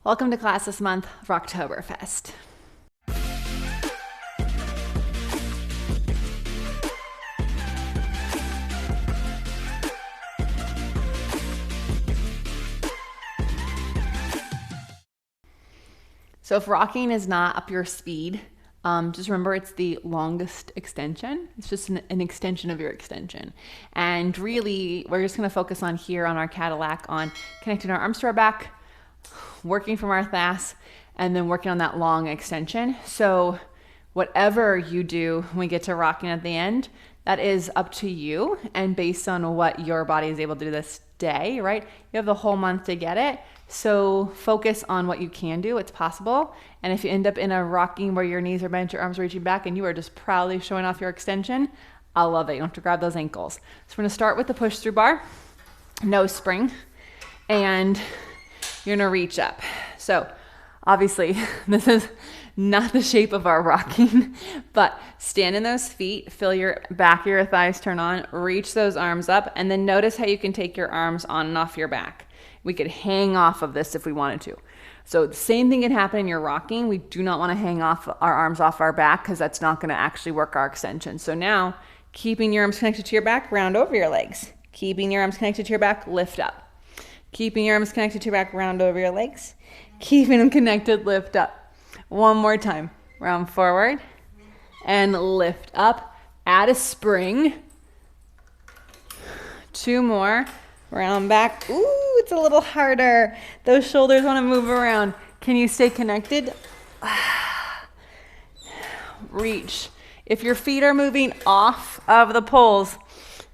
Welcome to class this month, Rocktoberfest. So if rocking is not up your speed, just remember it's the longest extension. It's just an extension of your extension. And really, we're just gonna focus on here on our Cadillac on connecting our arms to our back, working from our thighs, and then working on that long extension. So whatever you do when we get to rocking at the end, that is up to you and based on what your body is able to do this day, right? You have the whole month to get it. So focus on what you can do. It's possible. And if you end up in a rocking where your knees are bent, your arms are reaching back, and you are just proudly showing off your extension, I love it. You don't have to grab those ankles. So we're gonna start with the push through bar, no spring, and you're gonna reach up. So obviously this is not the shape of our rocking, but stand in those feet, feel your back of your thighs turn on, reach those arms up, and then notice how you can take your arms on and off your back. We could hang off of this if we wanted to. So the same thing can happen in your rocking. We do not want to hang off our arms off our back because that's not going to actually work our extension. So now, keeping your arms connected to your back, round over your legs. Keeping your arms connected to your back, lift up. Keeping your arms connected to your back, round over your legs. Keeping them connected, lift up. One more time. Round forward and lift up. Add a spring. Two more. Round back. Ooh, it's a little harder. Those shoulders want to move around. Can you stay connected? Reach. If your feet are moving off of the poles,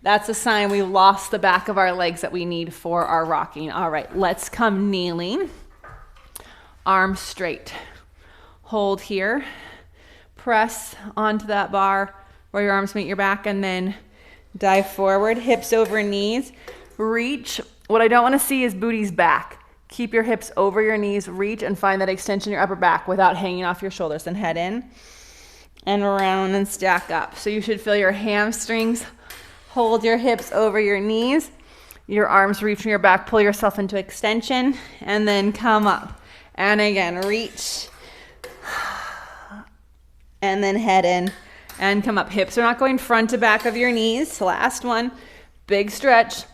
that's a sign we lost the back of our legs that we need for our rocking. All right, let's come kneeling. Arms straight. Hold here. Press onto that bar where your arms meet your back and then dive forward. Hips over knees. Reach. What I don't want to see is booties back. Keep your hips over your knees. Reach and find that extension in your upper back without hanging off your shoulders. And head in and around and stack up. So you should feel your hamstrings. Hold your hips over your knees. Your arms reach from your back. Pull yourself into extension and then come up. And again, reach. And then head in and come up. Hips are not going front to back of your knees. Last one. Big stretch.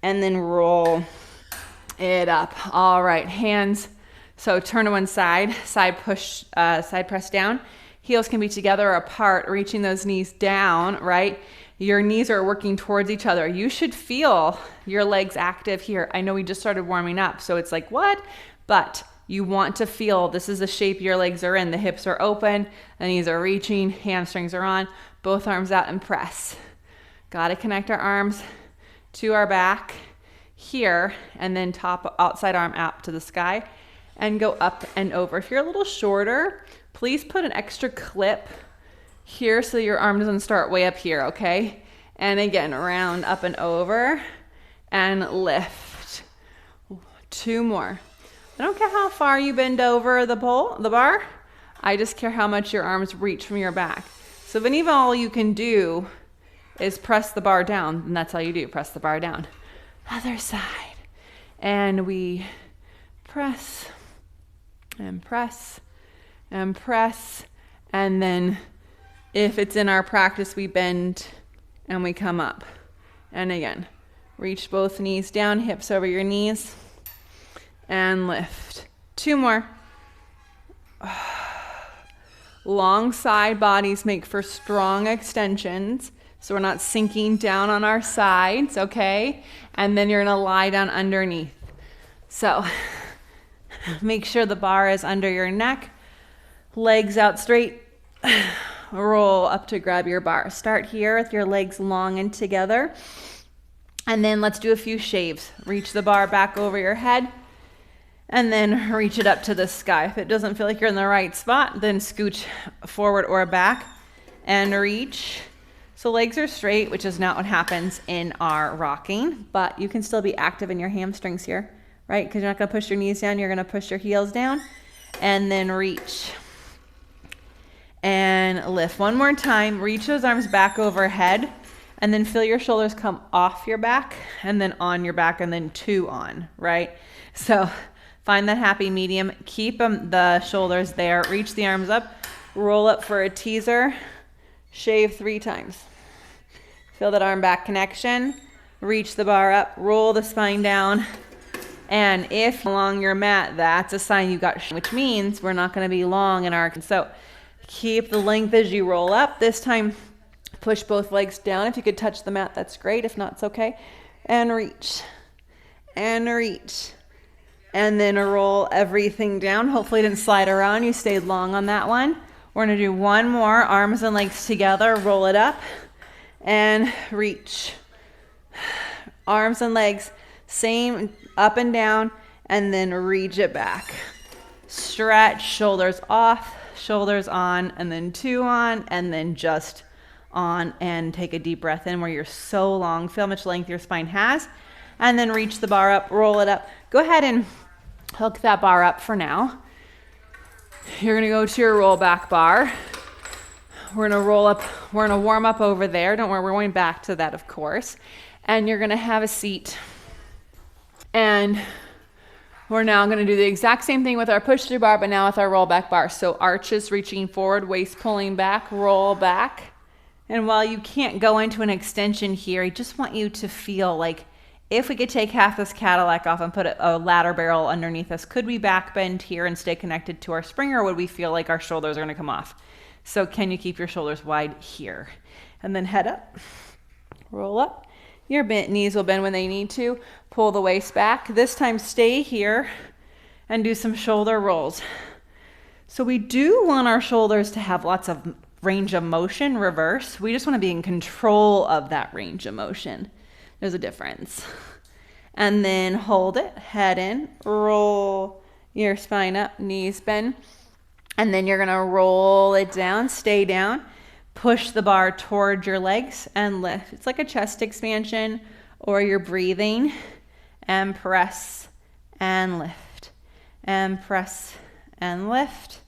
And then roll it up. All right, hands. So turn to one side, side push, side press down. Heels can be together or apart, reaching those knees down, right? Your knees are working towards each other. You should feel your legs active here. I know we just started warming up, so it's like, what? But you want to feel this is the shape your legs are in. The hips are open, the knees are reaching, hamstrings are on, both arms out and press. Got to connect our arms to our back here and then top outside arm out to the sky and go up and over. If you're a little shorter, please put an extra clip here so your arm doesn't start way up here, okay? And again, round up and over and lift. Two more. I don't care how far you bend over the bar. I just care how much your arms reach from your back. So if any of all you can do is press the bar down, and that's all you do, press the bar down. Other side. And we press and press and press. And then if it's in our practice, we bend and we come up. And again, reach both knees down, hips over your knees, and lift. Two more. Long side bodies make for strong extensions. So we're not sinking down on our sides, okay? And then you're gonna lie down underneath. So make sure the bar is under your neck, legs out straight, roll up to grab your bar. Start here with your legs long and together. And then let's do a few shaves. Reach the bar back over your head and then reach it up to the sky. If it doesn't feel like you're in the right spot, then scooch forward or back and reach. So legs are straight, which is not what happens in our rocking, but you can still be active in your hamstrings here, right? Because you're not gonna push your knees down, you're gonna push your heels down and then reach and lift. One more time, reach those arms back overhead and then feel your shoulders come off your back and then on your back and then two on, right? So Find that happy medium. Keep the shoulders there. Reach the arms up. Roll up for a teaser. Shave 3 times. Feel that arm back connection. Reach the bar up. Roll the spine down. And if along your mat, that's a sign you got, which means we're not going to be long in our, so keep the length as you roll up. This time, push both legs down. If you could touch the mat, that's great. If not, it's okay. And reach. And reach. And then roll everything down. Hopefully it didn't slide around. You stayed long on that one. We're going to do one more. Arms and legs together. Roll it up. And reach. Arms and legs. Same up and down, and then reach it back. Stretch, shoulders off, shoulders on, and then 2 on, and then just on, and take a deep breath in where you're so long. Feel how much length your spine has, and then reach the bar up, roll it up. Go ahead and hook that bar up for now. You're gonna go to your roll back bar. We're gonna roll up, we're gonna warm up over there. Don't worry, we're going back to that, of course. And you're gonna have a seat. And we're now going to do the exact same thing with our push through bar, but now with our roll back bar. So arches reaching forward, waist pulling back, roll back. And while you can't go into an extension here, I just want you to feel like if we could take half this Cadillac off and put a ladder barrel underneath us, could we back bend here and stay connected to our spring, or would we feel like our shoulders are going to come off? So can you keep your shoulders wide here? And then head up, roll up. Your knees will bend when they need to. Pull the waist back. This time stay here and do some shoulder rolls. So we do want our shoulders to have lots of range of motion, reverse. We just want to be in control of that range of motion. There's a difference. And then hold it, head in, roll your spine up, knees bend. And then you're going to roll it down, stay down. Push the bar toward your legs and lift. It's like a chest expansion, or you're breathing, and press and lift, and press and lift.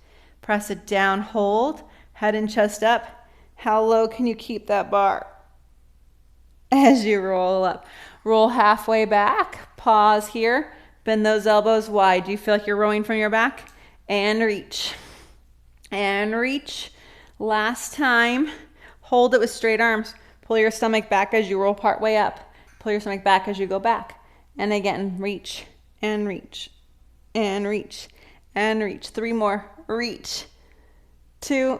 Press it down, hold, head and chest up. How low can you keep that bar as you roll up? Roll halfway back, pause here, bend those elbows wide. Do you feel like you're rowing from your back? And reach, and reach. Last time, hold it with straight arms. Pull your stomach back as you roll part way up. Pull your stomach back as you go back. And again, reach and reach and reach and reach. 3 more. Reach. 2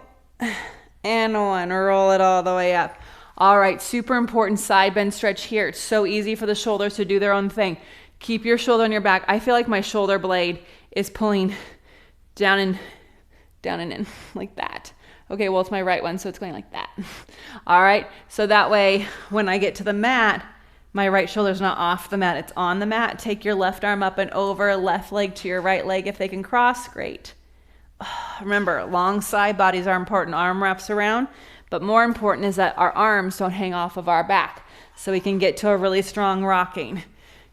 and 1. Roll it all the way up. All right, super important side bend stretch here. It's so easy for the shoulders to do their own thing. Keep your shoulder on your back. I feel like my shoulder blade is pulling down and in like that. Okay, well, it's my right one, so it's going like that. All right, so that way, when I get to the mat, my right shoulder's not off the mat, it's on the mat. Take your left arm up and over, left leg to your right leg. If they can cross, great. Remember, long side bodies are important. Arm wraps around, but more important is that our arms don't hang off of our back, so we can get to a really strong rocking.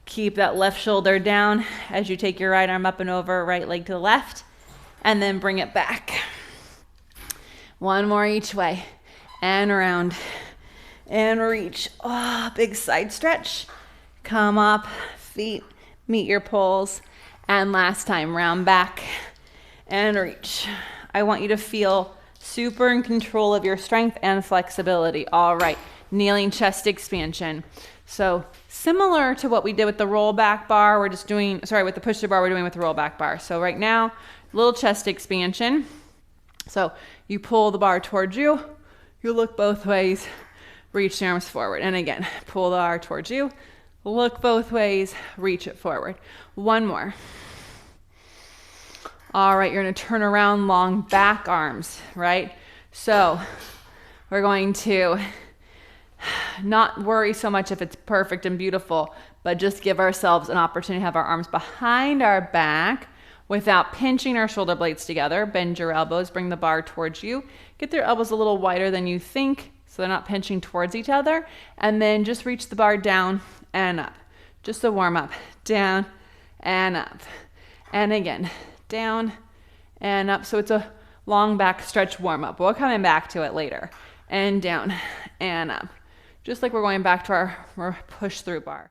Keep that left shoulder down as you take your right arm up and over, right leg to the left, and then bring it back. 1 more each way, and around, and reach. Oh, big side stretch. Come up, feet meet your poles, and last time, round back, and reach. I want you to feel super in control of your strength and flexibility. All right, kneeling chest expansion. So similar to what we did with the roll back bar, we're just doing, with the push through bar, we're doing with the roll back bar. So right now, little chest expansion. So you pull the bar towards you, you look both ways, reach the arms forward. And again, pull the bar towards you, look both ways, reach it forward. 1 more. All right, you're gonna turn around, long back arms, right? So we're going to not worry so much if it's perfect and beautiful, but just give ourselves an opportunity to have our arms behind our back without pinching our shoulder blades together. Bend your elbows, bring the bar towards you. Get their elbows a little wider than you think so they're not pinching towards each other. And then just reach the bar down and up. Just a warm up. Down and up. And again, down and up. So it's a long back stretch warm up. We're coming back to it later. And down and up. Just like we're going back to our push through bar.